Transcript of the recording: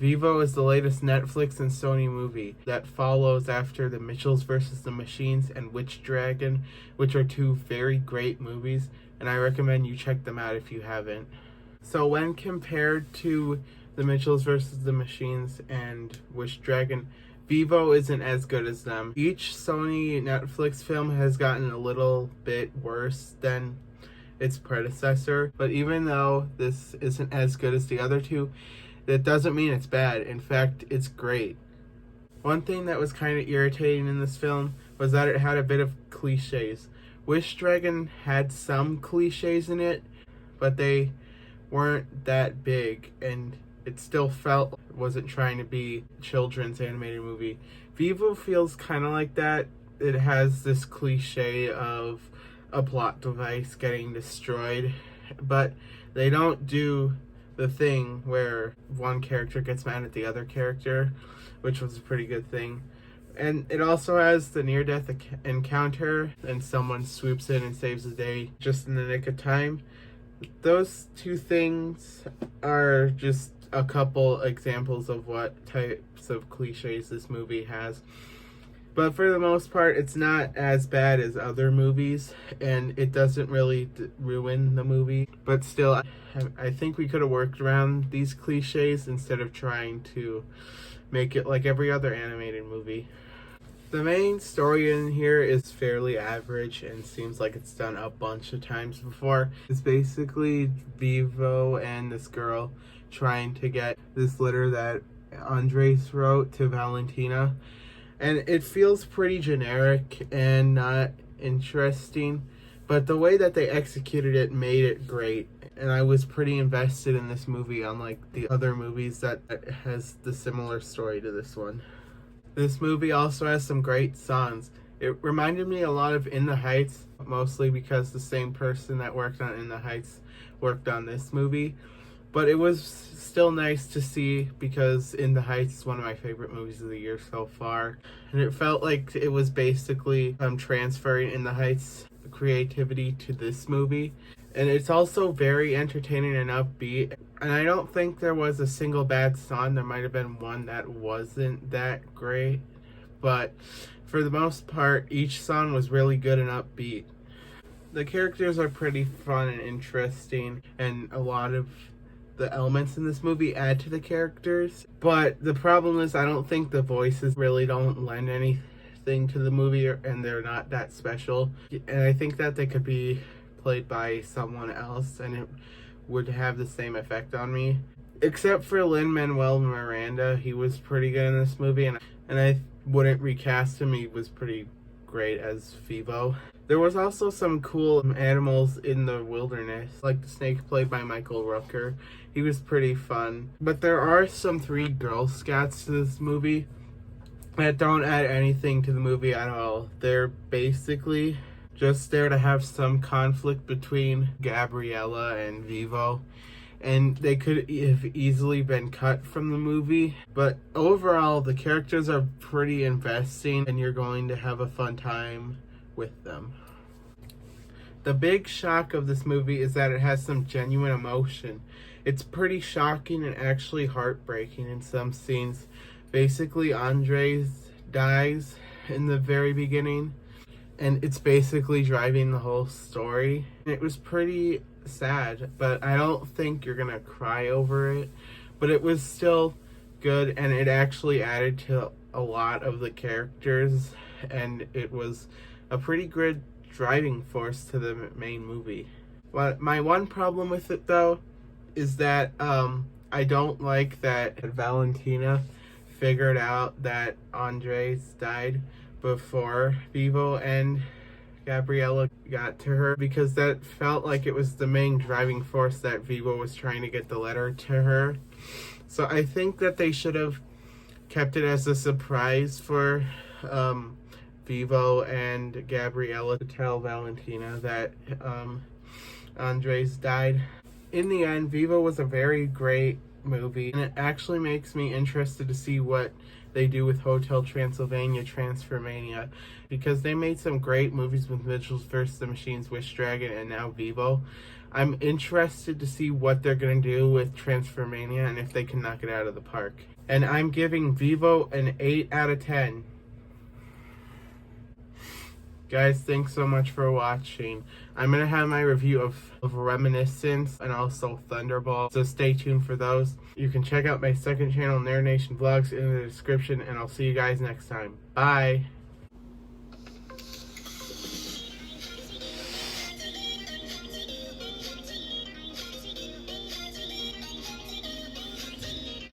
Vivo is the latest Netflix and Sony movie that follows after The Mitchells vs. the Machines and Witch Dragon, which are two very great movies, and I recommend you check them out if you haven't. So when compared to The Mitchells vs. the Machines and Witch Dragon, Vivo isn't as good as them. Each Sony Netflix film has gotten a little bit worse than its predecessor, but even though this isn't as good as the other two, that doesn't mean it's bad. In fact, it's great. One thing that was kind of irritating in this film was that it had a bit of cliches. Wish Dragon had some cliches in it, but they weren't that big, and it still felt it wasn't trying to be a children's animated movie. Vivo feels kind of like that. It has this cliche of a plot device getting destroyed, but they don't do the thing where one character gets mad at the other character, which was a pretty good thing. And it also has the near-death encounter, and someone swoops in and saves the day just in the nick of time. Those two things are just a couple examples of what types of cliches this movie has. But for the most part, it's not as bad as other movies, and it doesn't really ruin the movie. But still, I think we could have worked around these cliches instead of trying to make it like every other animated movie. The main story in here is fairly average and seems like it's done a bunch of times before. It's basically Vivo and this girl trying to get this letter that Andres wrote to Valentina. And it feels pretty generic and not interesting, but the way that they executed it made it great. And I was pretty invested in this movie, unlike the other movies that has the similar story to this one. This movie also has some great songs. It reminded me a lot of In the Heights, mostly because the same person that worked on In the Heights worked on this movie. But it was still nice to see because In the Heights is one of my favorite movies of the year so far. And it felt like it was basically transferring In the Heights creativity to this movie. And it's also very entertaining and upbeat. And I don't think there was a single bad song. There might have been one that wasn't that great. But for the most part, each song was really good and upbeat. The characters are pretty fun and interesting, and a lot of the elements in this movie add to the characters. But the problem is I don't think the voices really don't lend anything to the movie, and they're not that special. And I think that they could be played by someone else and it would have the same effect on me. Except for Lin-Manuel Miranda, he was pretty good in this movie, and I wouldn't recast him. He was pretty great as Vivo. There was also some cool animals in the wilderness, like the snake played by Michael Rooker. He was pretty fun. But there are some 3 Girl Scouts to this movie that don't add anything to the movie at all. They're basically just there to have some conflict between Gabriella and Vivo, and they could have easily been cut from the movie. But overall, the characters are pretty investing, and you're going to have a fun time with them. The big shock of this movie is that it has some genuine emotion. It's pretty shocking and actually heartbreaking in some scenes. Basically, Andres dies in the very beginning, and it's basically driving the whole story. It was pretty sad, but I don't think you're gonna cry over it. But it was still good, and it actually added to a lot of the characters, and it was a pretty good driving force to the main movie. Well, my one problem with it though is that I don't like that Valentina figured out that Andres died before Vivo and Gabriella got to her, because that felt like it was the main driving force that Vivo was trying to get the letter to her. So I think that they should have kept it as a surprise for Vivo and Gabriella to tell Valentina that Andres died. In the end, Vivo was a very great movie, and it actually makes me interested to see what they do with Hotel Transylvania Transformania, because they made some great movies with Mitchell's vs. the Machines, Wish Dragon, and now Vivo. I'm interested to see what they're going to do with Transformania and if they can knock it out of the park. And I'm giving Vivo an 8 out of 10. Guys, thanks so much for watching. I'm going to have my review of Reminiscence and also Thunderball, so stay tuned for those. You can check out my second channel, Nerd Nation Vlogs, in the description, and I'll see you guys next time. Bye!